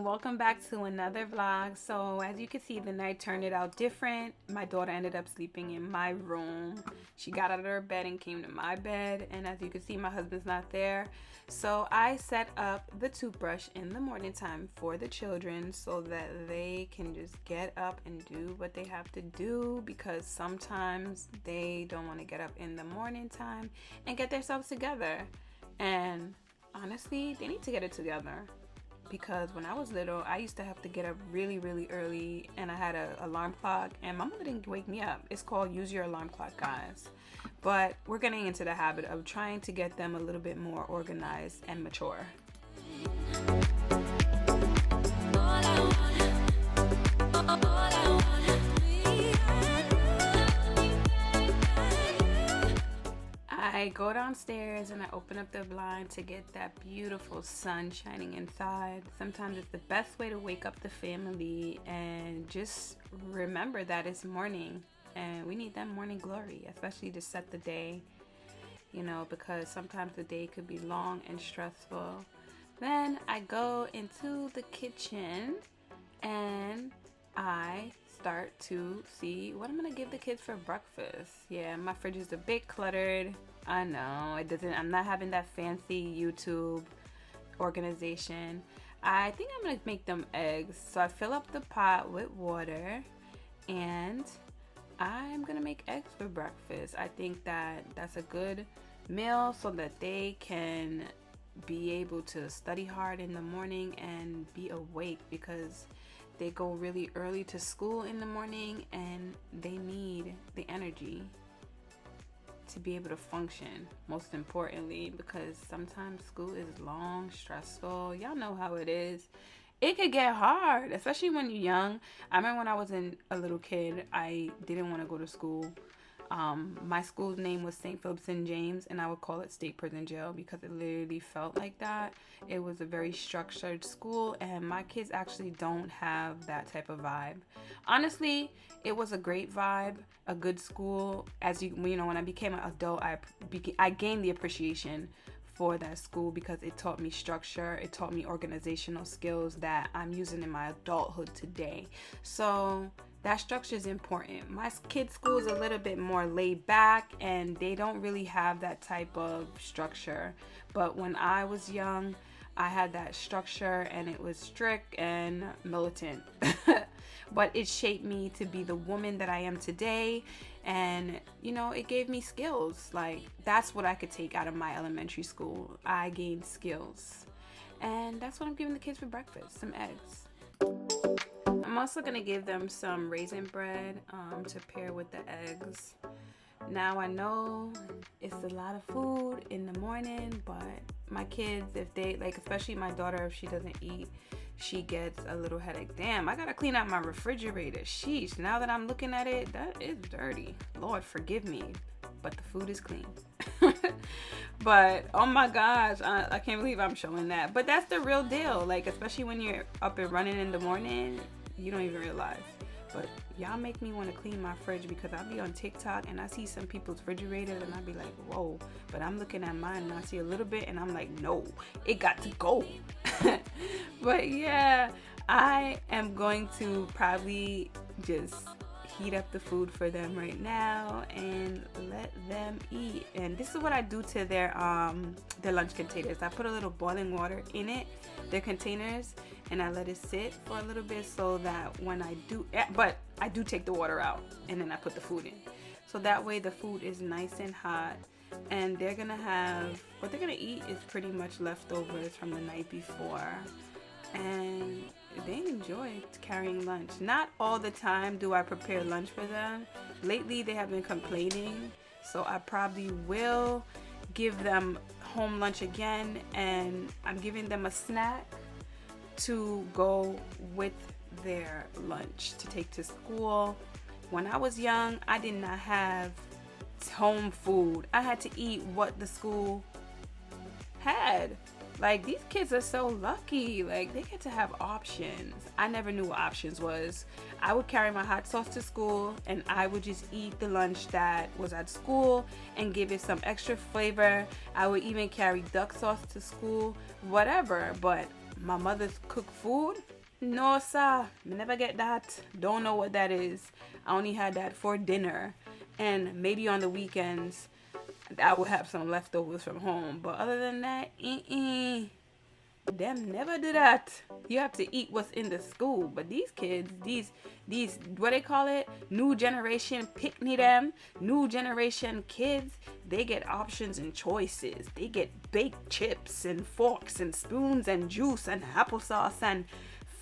Welcome back to another vlog. So as you can see, the night turned it out different. My daughter ended up sleeping in my room. She got out of her bed and came to my bed, and as you can see, my husband's not there. So I set up the toothbrush in the morning time for the children so that they can just get up and do what they have to do, because sometimes they don't want to get up in the morning time and get themselves together. And honestly, they need to get it together. Because when I was little, I used to have to get up really, really early, and I had an alarm clock, and my mother didn't wake me up. It's called Use Your Alarm Clock, guys. But we're getting into the habit of trying to get them a little bit more organized and mature. I go downstairs and I open up the blind to get that beautiful sun shining inside. Sometimes it's the best way to wake up the family and just remember that it's morning and we need that morning glory, especially to set the day, because sometimes the day could be long and stressful. Then I go into the kitchen and I start to see what I'm gonna give the kids for breakfast. Yeah, my fridge is a bit cluttered. I know I'm not having that fancy YouTube organization. I think I'm gonna make them eggs. So I fill up the pot with water and I'm gonna make eggs for breakfast. I think that that's a good meal so that they can be able to study hard in the morning and be awake, because they go really early to school in the morning and they need the energy to be able to function, most importantly, because sometimes school is long, stressful. Y'all know how it is. It could get hard, especially when you're young. I remember when I was a little kid, I didn't want to go to school. My school's name was St. Philip St. James, and I would call it State Prison Jail because it literally felt like that. It was a very structured school, and my kids actually don't have that type of vibe. Honestly, it was a great vibe, a good school. As when I became an adult, I gained the appreciation for that school because it taught me structure, it taught me organizational skills that I'm using in my adulthood today. So that structure is important. My kids' school is a little bit more laid back and they don't really have that type of structure. But when I was young, I had that structure and it was strict and militant. But it shaped me to be the woman that I am today. And, it gave me skills. Like, that's what I could take out of my elementary school. I gained skills. And that's what I'm giving the kids for breakfast, some eggs. I'm also going to give them some raisin bread to pair with the eggs. Now, I know it's a lot of food in the morning, but my kids, if they, especially my daughter, if she doesn't eat, she gets a little headache. Damn, I got to clean out my refrigerator. Sheesh, now that I'm looking at it, that is dirty. Lord, forgive me, but the food is clean. But, oh my gosh, I can't believe I'm showing that. But that's the real deal. Especially when you're up and running in the morning, you don't even realize. But y'all make me want to clean my fridge because I'll be on TikTok and I see some people's refrigerators and I'll be like, whoa. But I'm looking at mine and I see a little bit and I'm like, no, it got to go. But yeah, I am going to probably just heat up the food for them right now and let them eat. And this is what I do to their lunch containers. I put a little boiling water in it, their containers, and I let it sit for a little bit so that when I do take the water out and then I put the food in. So that way the food is nice and hot, and they're gonna have, what they're gonna eat is pretty much leftovers from the night before. And they enjoy carrying lunch. Not all the time do I prepare lunch for them. Lately they have been complaining, so I probably will give them home lunch again, and I'm giving them a snack to go with their lunch to take to school. When I was young, I did not have home food. I had to eat what the school had. These kids are so lucky. They get to have options. I never knew what options was. I would carry my hot sauce to school and I would just eat the lunch that was at school and give it some extra flavor. I would even carry duck sauce to school, whatever. But my mother's cooked food, no sir, I never get that. Don't know what that is. I only had that for dinner, and maybe on the weekends I would have some leftovers from home. But other than that, them never do that. You have to eat what's in the school. But these kids, these what they call it, new generation pick-me them, new generation kids, they get options and choices. They get baked chips and forks and spoons and juice and applesauce and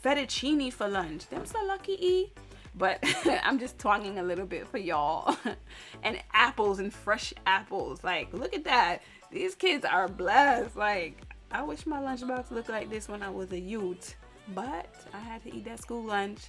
fettuccine for lunch. Them so lucky. But I'm just twanging a little bit for y'all. And apples and fresh apples. Like, look at that. These kids are blessed. Like, I wish my lunchbox looked like this when I was a youth. But I had to eat that school lunch.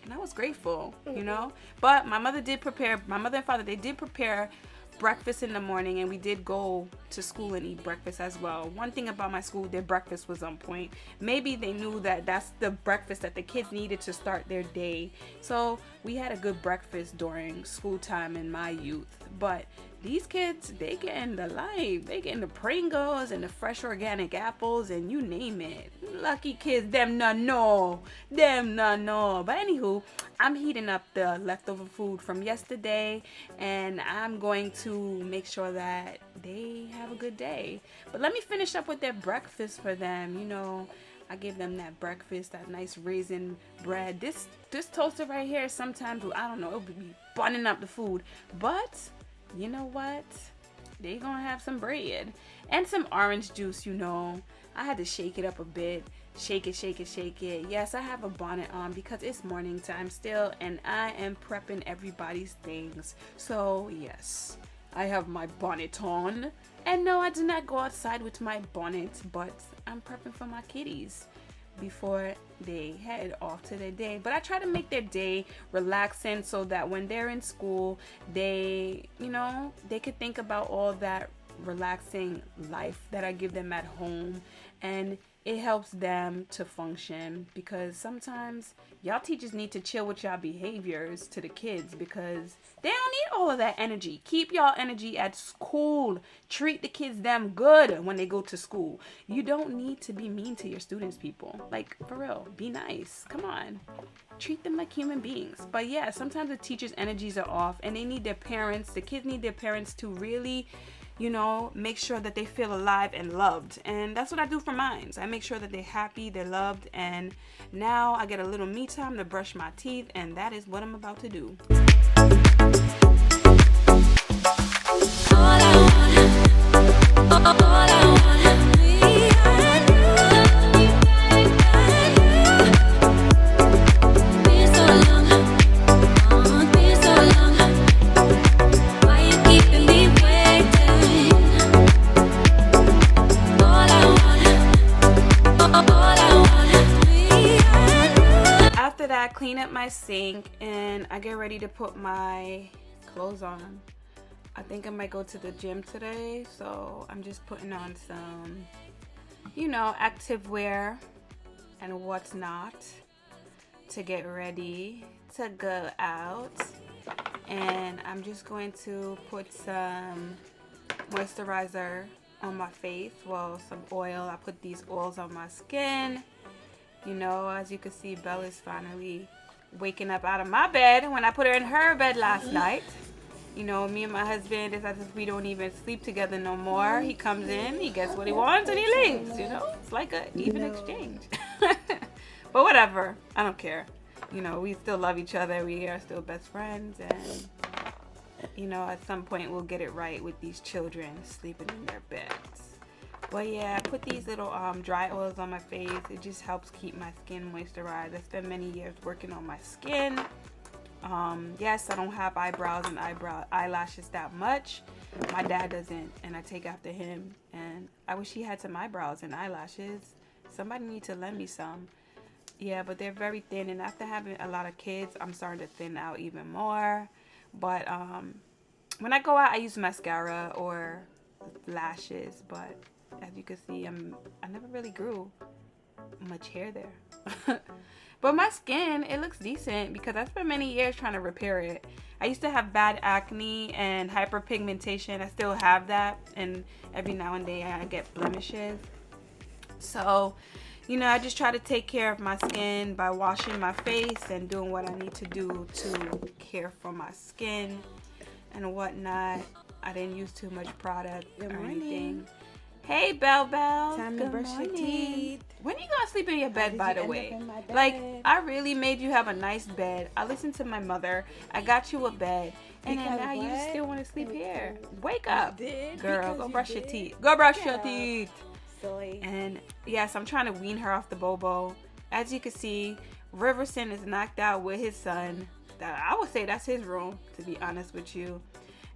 And I was grateful, you know. But my mother and father, they did prepare breakfast in the morning, and we did go to school and eat breakfast as well. One thing about my school, their breakfast was on point. Maybe they knew that that's the breakfast that the kids needed to start their day. So we had a good breakfast during school time in my youth. But these kids, they getting the life. They getting the Pringles and the fresh organic apples and you name it. Lucky kids, them not know. But anywho, I'm heating up the leftover food from yesterday, and I'm going to make sure that they have a good day. But let me finish up with their breakfast for them. You know, I give them that breakfast, that nice raisin bread. This toaster right here, sometimes, I don't know, it'll be bunning up the food. But you know what? They gonna have some bread and some orange juice, you know. I had to shake it up a bit. Shake it. Yes, I have a bonnet on because it's morning time still, and I am prepping everybody's things. So yes, I have my bonnet on. And no, I do not go outside with my bonnet, but I'm prepping for my kitties before they head off to their day. But I try to make their day relaxing so that when they're in school, they, you know, they could think about all that relaxing life that I give them at home, and it helps them to function, because sometimes y'all teachers need to chill with y'all behaviors to the kids, because they don't need all of that energy. Keep y'all energy at school. Treat the kids them good when they go to school. You don't need to be mean to your students, people. Like, for real, be nice. Come on. Treat them like human beings. But yeah, sometimes the teachers' energies are off, and they need their parents, the kids need their parents to really, you know, make sure that they feel alive and loved. And that's what I do for mine. I make sure that they're happy, they're loved, and now I get a little me time to brush my teeth, and that is what I'm about to do. I clean up my sink and I get ready to put my clothes on. I think I might go to the gym today, so I'm just putting on some, you know, active wear and what's not to get ready to go out. And I'm just going to put some moisturizer on my face, well, some oil. I put these oils on my skin. You know, as you can see, Bella's finally waking up out of my bed when I put her in her bed last night. You know, me and my husband, it's as if we don't even sleep together no more. He comes in, he gets what he wants, and he leaves, you know? It's like an even exchange. But whatever. I don't care. You know, we still love each other. We are still best friends. And, you know, at some point we'll get it right with these children sleeping in their beds. But yeah, I put these little dry oils on my face. It just helps keep my skin moisturized. I spent many years working on my skin. Yes, I don't have eyebrows and eyelashes that much. My dad doesn't, and I take after him. And I wish he had some eyebrows and eyelashes. Somebody need to lend me some. Yeah, but they're very thin, and after having a lot of kids, I'm starting to thin out even more. But when I go out, I use mascara or lashes, but as you can see, I never really grew much hair there. But my skin, it looks decent because I spent many years trying to repair it. I used to have bad acne and hyperpigmentation. I still have that, and every now and then I get blemishes. So, I just try to take care of my skin by washing my face and doing what I need to do to care for my skin and whatnot. I didn't use too much product or anything. Hey, Belle. Time to brush your teeth. When are you gonna sleep in your bed, by the way? Like, I really made you have a nice bed. I listened to my mother. I got you a bed. And then now you still want to sleep here. Wake up. Girl, go brush your teeth. Go brush your teeth. Silly. And yes, I'm trying to wean her off the bobo. As you can see, Riverson is knocked out with his son. I would say that's his room, to be honest with you.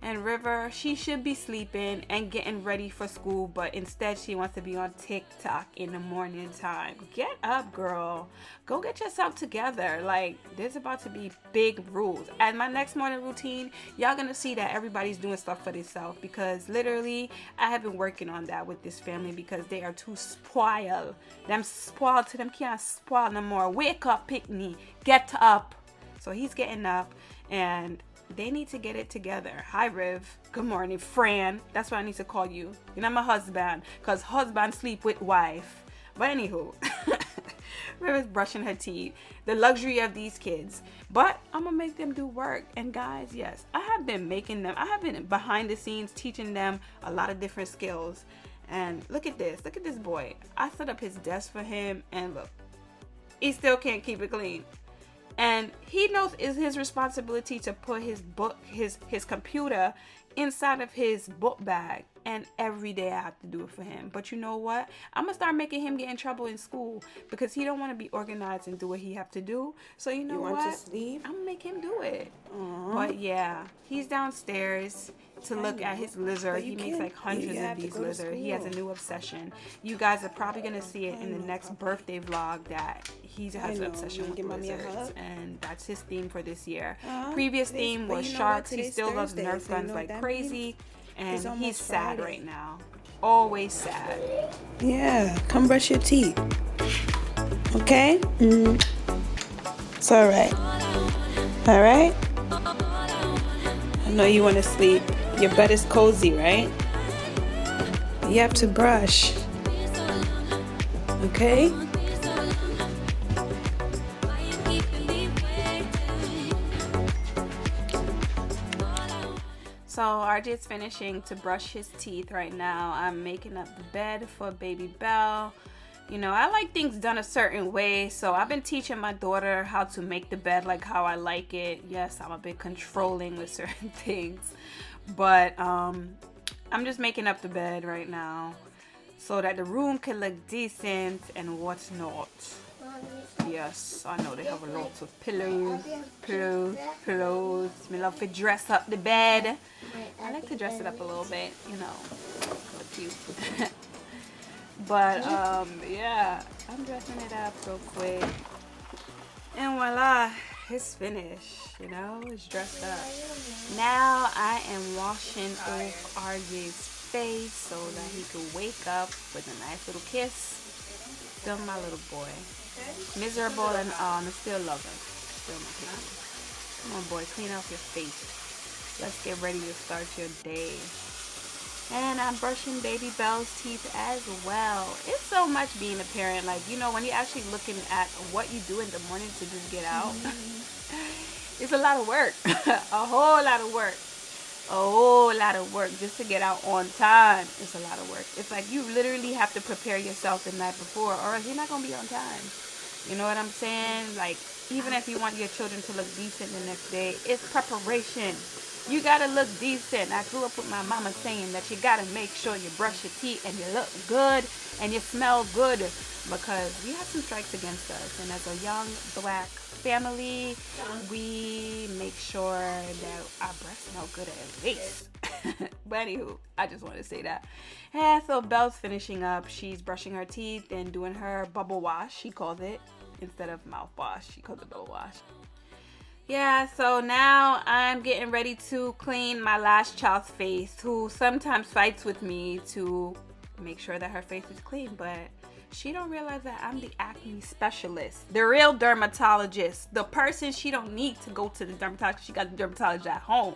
And River, she should be sleeping and getting ready for school, but instead she wants to be on TikTok in the morning time. Get up, girl. Go get yourself together. Like, there's about to be big rules. And my next morning routine, y'all gonna see that everybody's doing stuff for themselves, because literally I have been working on that with this family because they are too spoiled. Them spoiled to them can't spoil no more. Wake up, Pickney. Get up. So he's getting up and they need to get it together. Hi, Riv. Good morning, Fran. That's what I need to call you. You're not my husband, because husband sleep with wife. But anywho, Riv is brushing her teeth. The luxury of these kids. But I'm going to make them do work. And guys, yes, I have been behind the scenes teaching them a lot of different skills. And look at this. Look at this boy. I set up his desk for him, and look, he still can't keep it clean. And he knows it's his responsibility to put his book, his computer inside of his book bag. And every day I have to do it for him. But you know what? I'm going to start making him get in trouble in school because he don't want to be organized and do what he have to do. So you know what? Want to sleep? I'm going to make him do it. Aww. But yeah, he's downstairs to look at his lizard. He makes like hundreds of these lizards. He has a new obsession. You guys are probably going to see it in the next birthday vlog that he has an obsession with lizards. And that's his theme for this year. Previous theme was sharks. He still loves Nerf guns like crazy. And he's sad right now. Always sad. Yeah, come brush your teeth. Okay? It's alright. Alright? I know you want to sleep. Your bed is cozy, right? You have to brush. Okay? So RJ's finishing to brush his teeth right now. I'm making up the bed for baby Belle. I like things done a certain way, so I've been teaching my daughter how to make the bed like how I like it. Yes, I'm a bit controlling with certain things, but I'm just making up the bed right now so that the room can look decent and what's not. Yes, I know they have a lot of pillows. Me love to dress up the bed. I like to dress it up a little bit, look cute. But yeah, I'm dressing it up real quick. And voila, it's finished, it's dressed up. Now I am washing off RJ's face so that he could wake up with a nice little kiss. Still my little boy. Miserable and still love him. Still my baby. Come on, boy, clean off your face. Let's get ready to start your day. And I'm brushing baby Belle's teeth as well. It's so much being a parent. Like, when you're actually looking at what you do in the morning to just get out, it's a lot of work. A whole lot of work. A whole lot of work just to get out on time. It's a lot of work. It's like you literally have to prepare yourself the night before, or else you're not going to be on time. You know what I'm saying? Like, even if you want your children to look decent the next day, it's preparation. You gotta look decent. I grew up with my mama saying that you gotta make sure you brush your teeth and you look good and you smell good, because we have some strikes against us. And as a young black family, we make sure that our breasts smell good at least. But anywho, I just want to say that. Yeah, so Belle's finishing up. She's brushing her teeth and doing her bubble wash, she calls it. Instead of mouthwash, she calls it bubble wash. Yeah, so now I'm getting ready to clean my last child's face, who sometimes fights with me to make sure that her face is clean, but she don't realize that I'm the acne specialist, the real dermatologist, the person she don't need to go to the dermatologist. She got the dermatologist at home.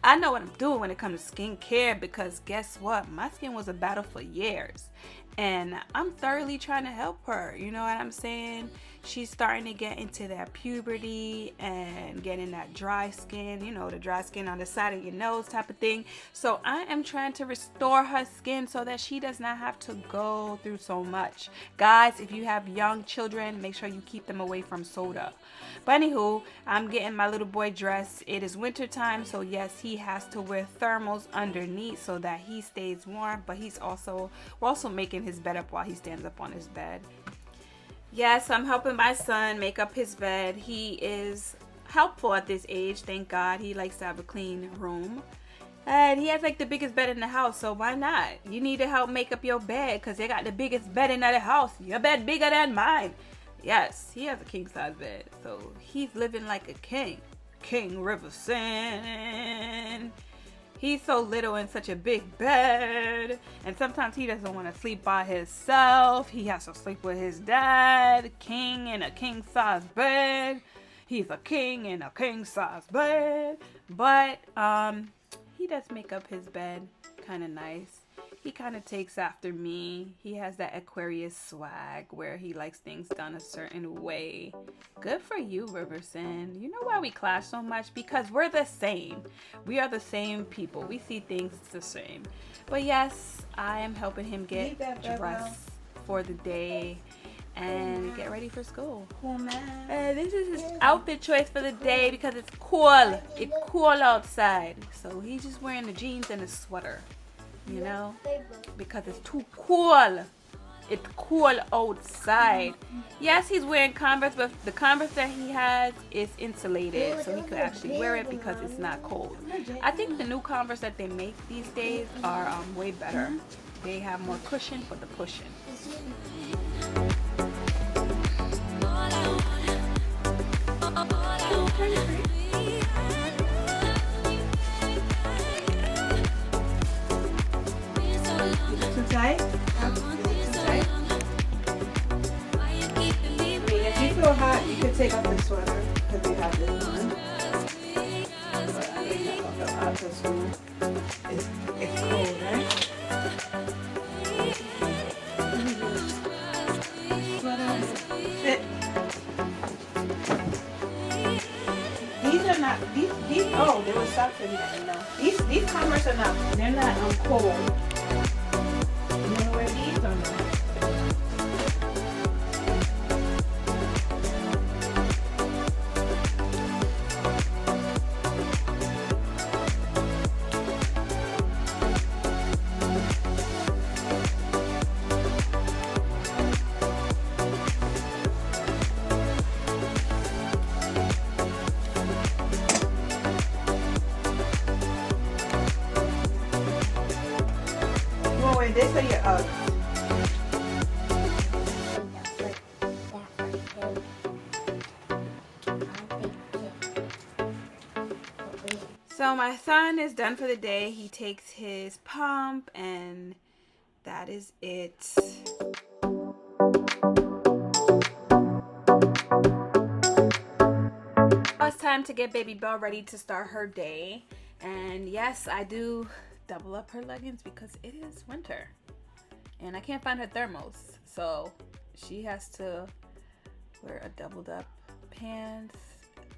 I know what I'm doing when it comes to skincare, because guess what? My skin was a battle for years. And I'm thoroughly trying to help her. You know what I'm saying? She's starting to get into that puberty and getting that dry skin, you know, the dry skin on the side of your nose type of thing. So I am trying to restore her skin so that she does not have to go through so much. Guys, if you have young children, make sure you keep them away from soda. But anywho, I'm getting my little boy dressed. It is winter time, so yes, he has to wear thermals underneath so that he stays warm. But we're also making his bed up while he stands up on his bed. Yes, I'm helping my son make up his bed. He is helpful at this age, thank God. He likes to have a clean room. And he has like the biggest bed in the house, so why not? You need to help make up your bed because they got the biggest bed in the house. Your bed bigger than mine. Yes, he has a king size bed, so he's living like a king. King Riverson. He's so little in such a big bed, and sometimes he doesn't want to sleep by himself. He has to sleep with his dad. King in a king size bed. He's a king in a king size bed. But he does make up his bed kind of nice. He kind of takes after me. He has that Aquarius swag where he likes things done a certain way. Good for you, Riverson. You know why we clash so much? Because we're the same. We are the same people. We see things the same. But yes, I am helping him get dressed for the day and get ready for school. This is his outfit choice for the day because it's cool. It's cool outside. So he's just wearing the jeans and a sweater. You know, because it's too cool. It's cool outside. Yes, he's wearing Converse, but the Converse that he has is insulated, so he could actually wear it because it's not cold. I think the new Converse that they make these days are way better. They have more cushion for the pushing. Tight? Too tight? I mean, if you feel hot, you can take off the sweater because you have this on. But I mean, that's not the hot soon. It's cold, right? Sweater. Sit. These are not, oh, there was socks in there, no. These Converse are not, they're not cold. This are your Uggs. So my son is done for the day. He takes his pump and that is it. Now it's time to get baby Belle ready to start her day. And yes, I do double up her leggings because it is winter and I can't find her thermals, so she has to wear a doubled up pants,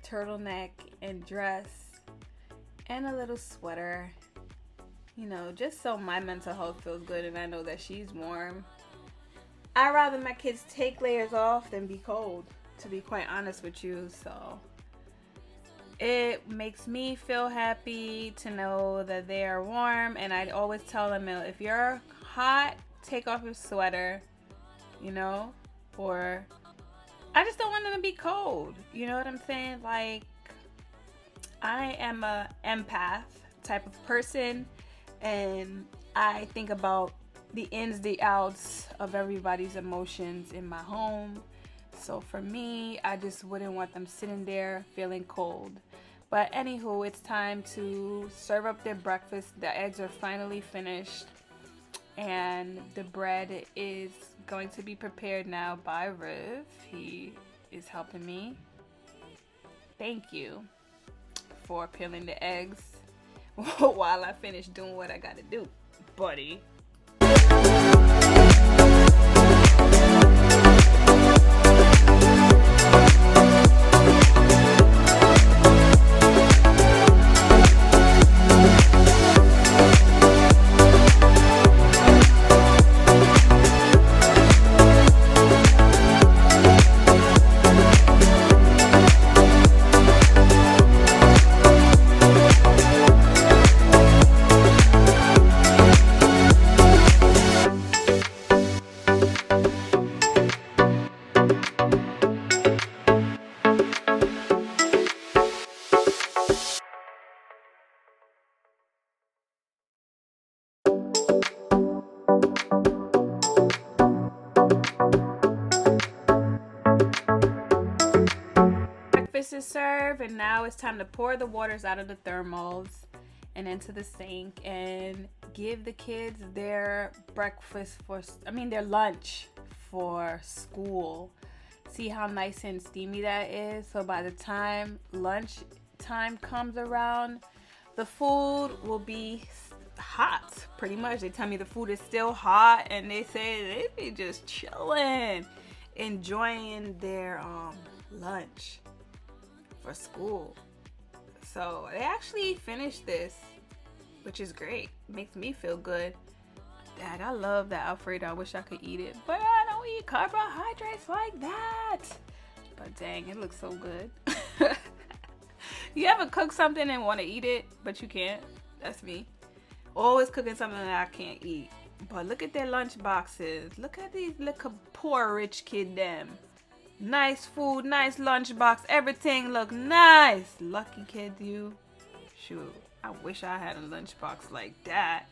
turtleneck and dress and a little sweater, you know, just so my mental health feels good and I know that she's warm. I'd rather my kids take layers off than be cold, to be quite honest with you. So it makes me feel happy to know that they are warm, and I always tell them, if you're hot, take off your sweater, you know, or I just don't want them to be cold, you know what I'm saying? Like, I am a empath type of person, and I think about the ins, the outs of everybody's emotions in my home. So for me, I just wouldn't want them sitting there feeling cold. But anywho, it's time to serve up their breakfast. The eggs are finally finished and the bread is going to be prepared now by Riv. He is helping me. Thank you for peeling the eggs while I finish doing what I gotta do, buddy. to serve, and now it's time to pour the waters out of the thermos and into the sink and give the kids their their lunch for school. See how nice and steamy that is? So by the time lunch time comes around, the food will be hot, pretty much. They tell me the food is still hot, and they say they be just chilling, enjoying their lunch for school. So they actually finished this, which is great. Makes me feel good. Dad, I love that Alfredo. I wish I could eat it, but I don't eat carbohydrates like that. But dang, it looks so good. You ever cook something and want to eat it, but you can't? That's me. Always cooking something that I can't eat. But look at their lunch boxes. Look at these little poor rich kid them. Nice food, nice lunch box. Everything look nice. Lucky kid you. Shoot, I wish I had a lunch box like that.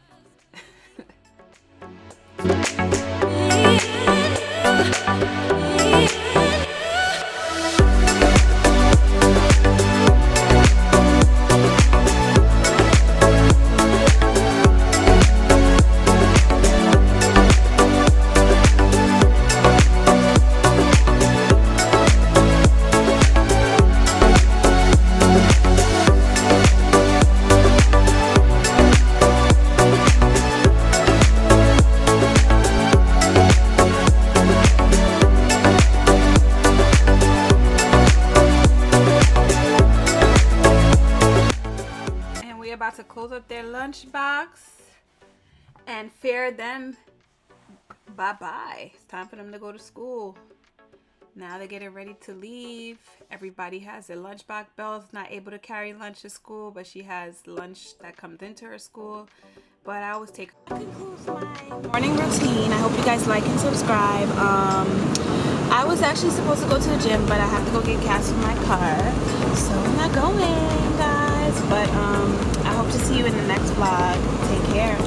About to close up their lunch box and fare them bye-bye. It's time for them to go to school. Now they're getting ready to leave. Everybody has their lunch box. Belle's not able to carry lunch to school, but she has lunch that comes into her school. But I always take... That concludes my morning routine. I hope you guys like and subscribe. I was actually supposed to go to the gym, but I have to go get gas for my car. So I'm not going, guys. But I hope to see you in the next vlog. Take care.